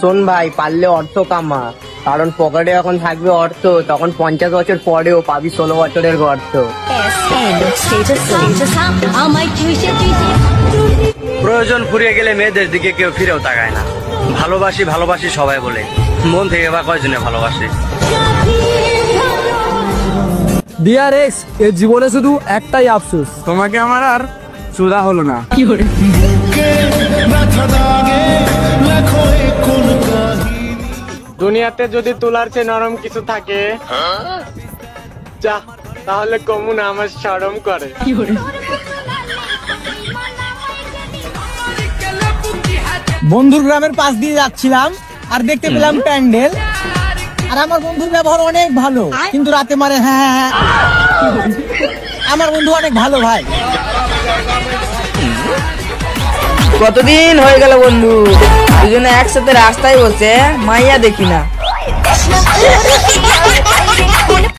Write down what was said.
শোন ভাই, পারলে অর্থ কামা, কারণ পকেটে যখন থাকবে অর্থ তখন 50 বছর পরেও পাবি 16 বছরের গর্ত। প্রয়োজন ফুরিয়ে গেলে মেয়েদের দিকে কেউ ফিরেও তাকায় না। ভালোবাসি ভালোবাসি সবাই বলে, মন থেকে বা কয়জনে ভালোবাসে। ডিয়ার এক্স, এর জীবনে শুধু একটাই আফসোস, তোমাকে আমার আর সুদা হলো না। দুনিয়াতে যদি তুলার চেয়ে নরম কিছু থাকে যা, তাহলে কমুন আমার শরম করে। বন্ধুর গ্রামের পাশ দিয়ে যাচ্ছিলাম আর দেখতে পেলাম প্যান্ডেল, আর আমার বন্ধুর ব্যবহার অনেক ভালো, কিন্তু রাতে মারে হ্যাঁ হ্যাঁ। আমার বন্ধু অনেক ভালো ভাই। কতদিন হয়ে গেল বন্ধু, দুজনে একসাথে রাস্তায় বসে মাইয়া দেখি না।